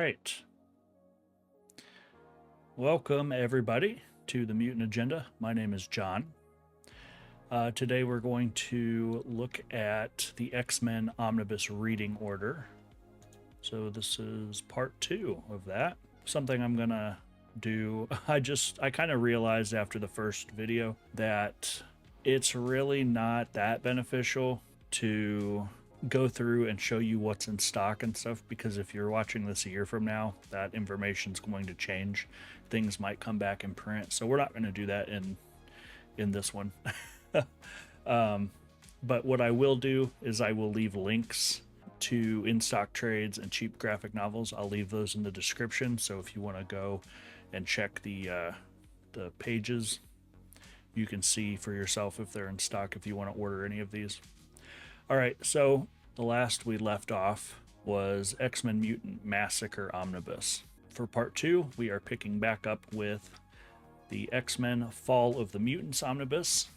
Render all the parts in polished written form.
right. Welcome, everybody, to the Mutant Agenda. My name is John. Today we're going to look at the X-Men Omnibus reading order. So this is part 2 of that. Something I'm going to do, I kind of realized after the first video that it's really not that beneficial to go through and show you what's in stock and stuff, because if you're watching this a year from now, that information's going to change. Things might come back in print, so we're not going to do that in this one. But what I will do is I will leave links to in-stock trades and cheap graphic novels. I'll leave those in the description, so if you want to go and check the pages, you can see for yourself if they're in stock, if you want to order any of these. All right, so the last we left off was X-Men Mutant Massacre Omnibus. For part 2, we are picking back up with the X-Men Fall of the Mutants Omnibus.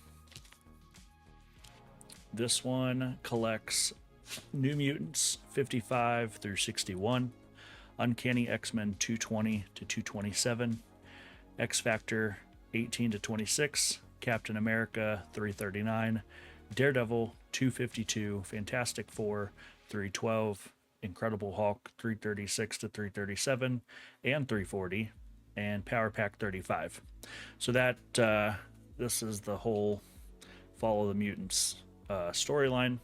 This one collects New Mutants 55 through 61, Uncanny X-Men 220 to 227, X-Factor 18 to 26, Captain America 339, Daredevil 252, Fantastic Four 312, Incredible Hulk 336 to 337, and 340, and Power Pack 35. So that this is the whole Fall of the Mutants storyline.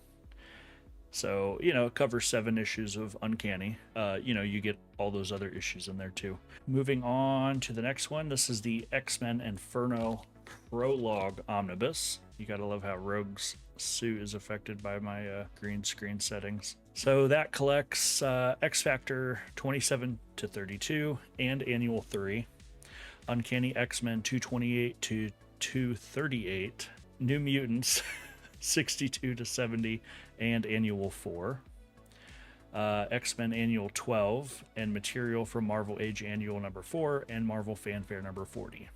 So, it covers 7 issues of Uncanny. You get all those other issues in there too. Moving on to the next one, this is the X-Men Inferno Prologue Omnibus. You gotta love how Rogue's suit is affected by my green screen settings. So that collects X-Factor 27 to 32 and Annual 3, Uncanny X-Men 228 to 238, New Mutants 62 to 70 and Annual 4, X-Men Annual 12, and material from Marvel Age Annual number 4 and Marvel Fanfare number 40.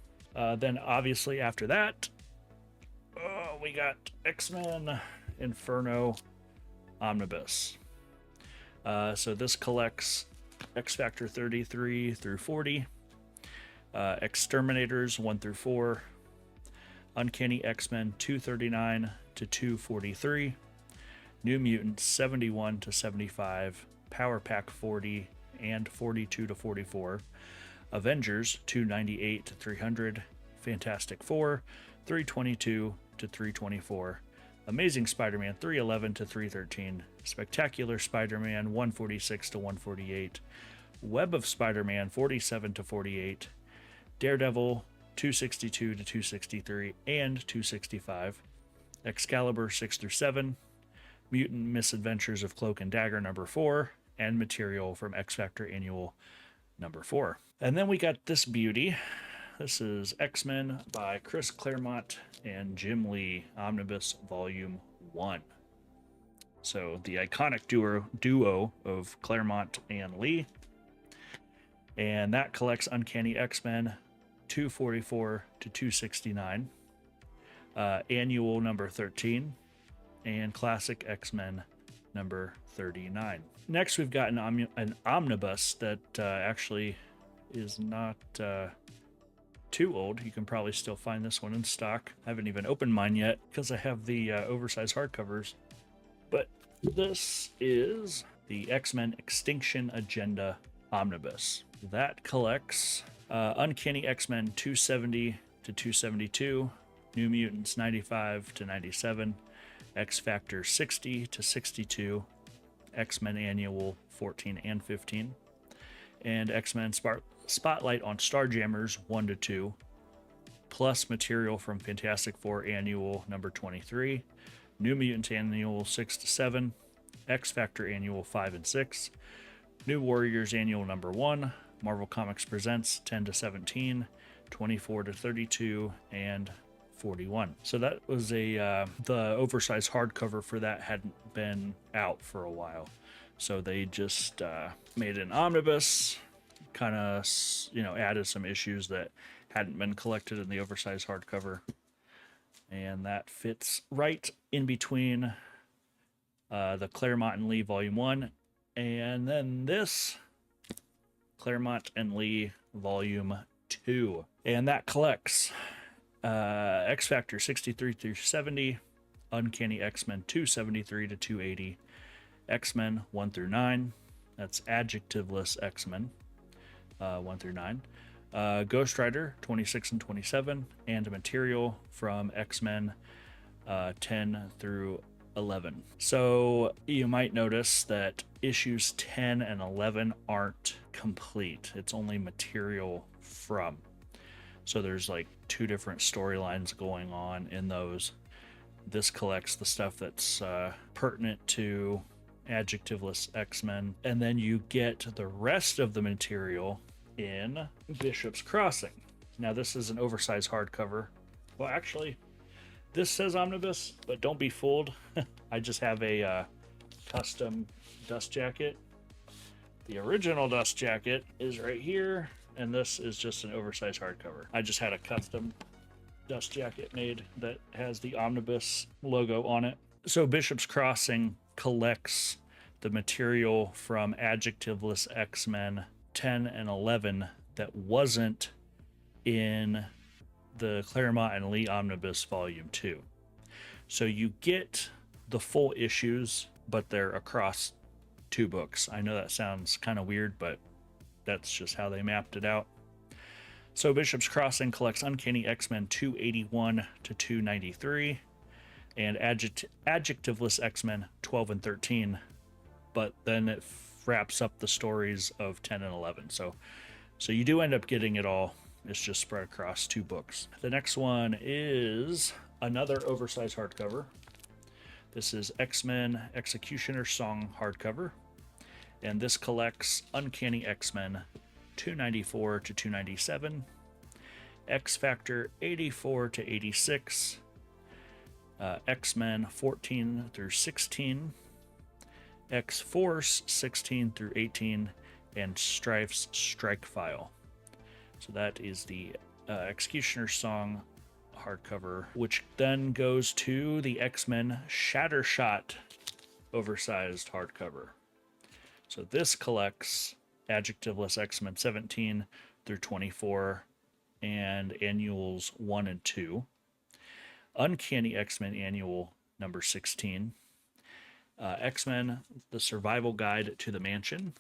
Then obviously after that, we got X-Men Inferno Omnibus. So this collects X-Factor 33 through 40, Exterminators 1 through 4, Uncanny X-Men 239 to 243, New Mutants 71 to 75, Power Pack 40 and 42 to 44, Avengers 298 to 300, Fantastic Four 322 to 324, Amazing Spider-Man 311 to 313, Spectacular Spider-Man 146 to 148, Web of Spider-Man 47 to 48, Daredevil 262 to 263 and 265, Excalibur 6 through 7, Mutant Misadventures of Cloak and Dagger number 4, and material from X-Factor Annual number 4. And then we got this beauty. This is X-Men by Chris Claremont and Jim Lee, Omnibus Volume 1. So the iconic duo of Claremont and Lee. And that collects Uncanny X-Men 244 to 269, Annual number 13, and Classic X-Men number 39. Next, we've got an omnibus that actually is not too old. You can probably still find this one in stock. I haven't even opened mine yet because I have the oversized hardcovers. But this is the X-Men Extinction Agenda Omnibus. That collects Uncanny X-Men 270 to 272, New Mutants 95 to 97, X-Factor 60 to 62, X-Men Annual 14 and 15, and X-Men Spotlight on Starjammers 1 to 2, plus material from Fantastic Four Annual number 23, New Mutant Annual 6 to 7, X-Factor Annual 5 and 6, New Warriors Annual number 1, Marvel Comics Presents 10 to 17, 24 to 32, and 41. So that was the oversized hardcover for that hadn't been out for a while. So they just made an omnibus, kind of, added some issues that hadn't been collected in the oversized hardcover. And that fits right in between the Claremont and Lee Volume 1. And then this Claremont and Lee Volume 2. And that collects X Factor 63 through 70, Uncanny X-Men 273 to 280, X-Men 1 through 9, that's adjectiveless X-Men 1 through 9, Ghost Rider 26 and 27, and material from X-Men 10 through 11. So you might notice that issues 10 and 11 aren't complete. It's only material from. So there's like two different storylines going on in those. This collects the stuff that's pertinent to adjectiveless X-Men, and then you get the rest of the material in Bishop's Crossing. Now this is an oversized hardcover. Well, actually, this says Omnibus, but don't be fooled. I just have a custom dust jacket. The original dust jacket is right here, and this is just an oversized hardcover. I just had a custom dust jacket made that has the Omnibus logo on it. So Bishop's Crossing collects the material from adjectiveless X-Men 10 and 11 that wasn't in the Claremont and Lee Omnibus Volume 2. So you get the full issues, but they're across two books. I know that sounds kind of weird, but that's just how they mapped it out. So Bishop's Crossing collects Uncanny X-Men 281 to 293 and adjectiveless X-Men 12 and 13, but then it wraps up the stories of 10 and 11. So you do end up getting it all. It's just spread across two books. The next one is another oversized hardcover. This is X-Men Executioner Song hardcover, and this collects Uncanny X-Men 294 to 297, X Factor 84 to 86, X-Men 14 through 16, X-Force 16 through 18, and Strife's Strike File. So that is the Executioner Song hardcover, which then goes to the X-Men Shattershot oversized hardcover. So this collects adjectiveless X-Men 17 through 24 and annuals 1 and 2, Uncanny X-Men annual number 16, X-Men The Survival Guide to the Mansion,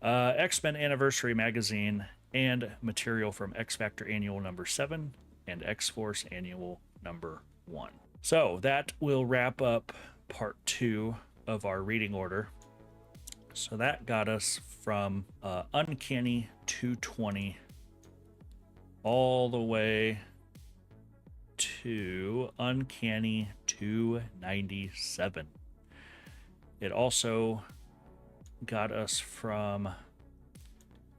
X-Men Anniversary Magazine, and material from X Factor annual number 7 and X-Force annual number 1. So that will wrap up part 2 of our reading order. So that got us from Uncanny 220 all the way to Uncanny 297. It also got us from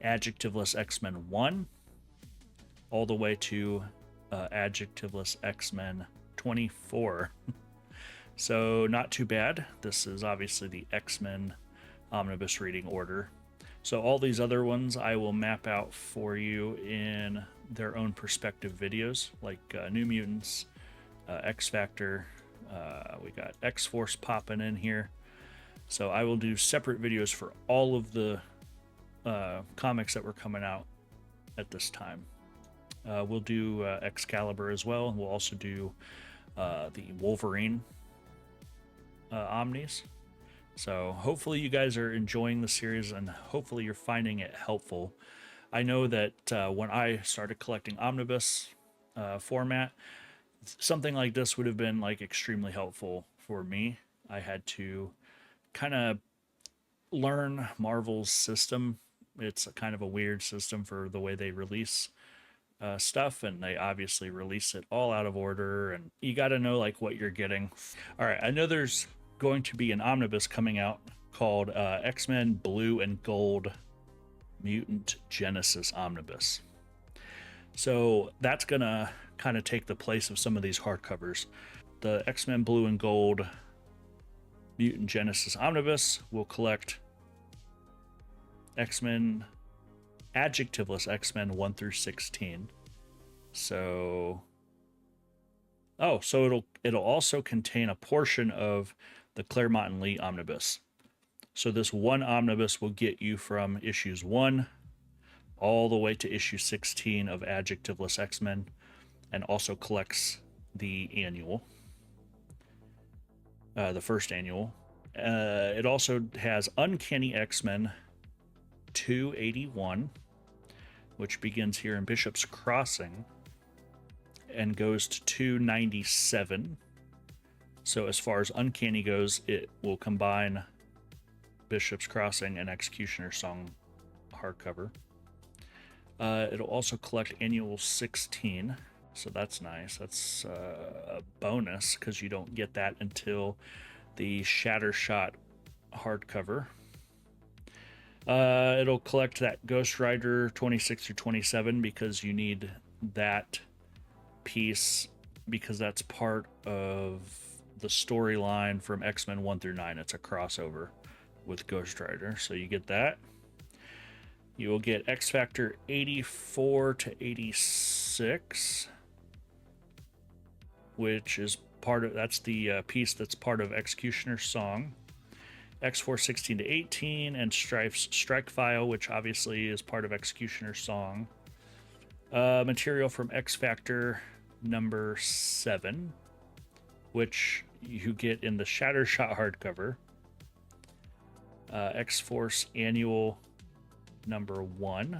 adjectiveless X-Men 1 all the way to adjectiveless X-Men 24. So not too bad. This is obviously the X-Men Omnibus reading order. So all these other ones I will map out for you in their own perspective videos, like New Mutants, X Factor, we got X-Force popping in here. So I will do separate videos for all of the comics that were coming out at this time. We'll do Excalibur as well. We'll also do the Wolverine Omnis. So hopefully you guys are enjoying the series, and hopefully you're finding it helpful. I know that when I started collecting Omnibus format, something like this would have been like extremely helpful for me. I had to kind of learn Marvel's system. It's a kind of a weird system for the way they release stuff, and they obviously release it all out of order, and you got to know like what you're getting. All right, I know there's going to be an omnibus coming out called X-Men Blue and Gold Mutant Genesis Omnibus. So that's gonna kind of take the place of some of these hardcovers. The X-Men Blue and Gold Mutant Genesis Omnibus will collect X-Men, adjectiveless X-Men 1 through 16. So it'll also contain a portion of the Claremont and Lee Omnibus. So this one omnibus will get you from issues 1 all the way to issue 16 of Adjectiveless X-Men, and also collects the annual, the first annual. It also has Uncanny X-Men 281, which begins here in Bishop's Crossing and goes to 297. So as far as Uncanny goes, it will combine Bishop's Crossing and Executioner's Song hardcover. It'll also collect Annual 16, so that's nice. That's a bonus because you don't get that until the Shattershot hardcover. It'll collect that Ghost Rider 26 through 27 because you need that piece because that's part of the storyline from X-Men 1 through 9. It's a crossover with Ghost Rider, so you get that. You will get X Factor 84 to 86, which is part of, that's the piece that's part of Executioner's Song. X4 16 to 18, and Strife's Strike File, which obviously is part of Executioner's Song. Material from X Factor number 7, which you get in the Shattershot hardcover. X-Force Annual number 1,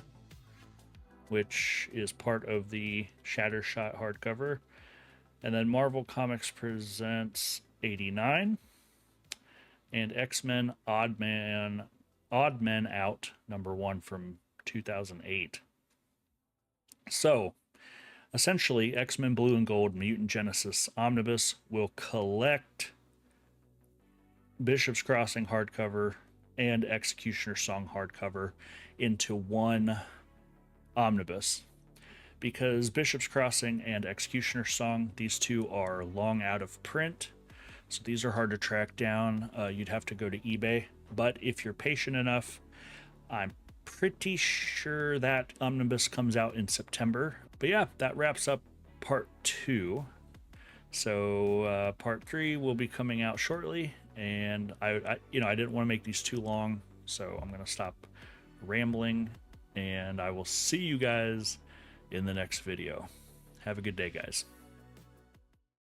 which is part of the Shattershot hardcover. And then Marvel Comics presents 89, and X-Men Odd Men Out number 1 from 2008. So essentially, X-Men Blue and Gold Mutant Genesis Omnibus will collect Bishop's Crossing hardcover and Executioner's Song hardcover into one omnibus. Because Bishop's Crossing and Executioner's Song, these two are long out of print, so these are hard to track down. You'd have to go to eBay, but if you're patient enough, I'm pretty sure that omnibus comes out in September. But yeah, that wraps up part 2. So part 3 will be coming out shortly, and I didn't want to make these too long, so I'm going to stop rambling, and I will see you guys in the next video. Have a good day, guys.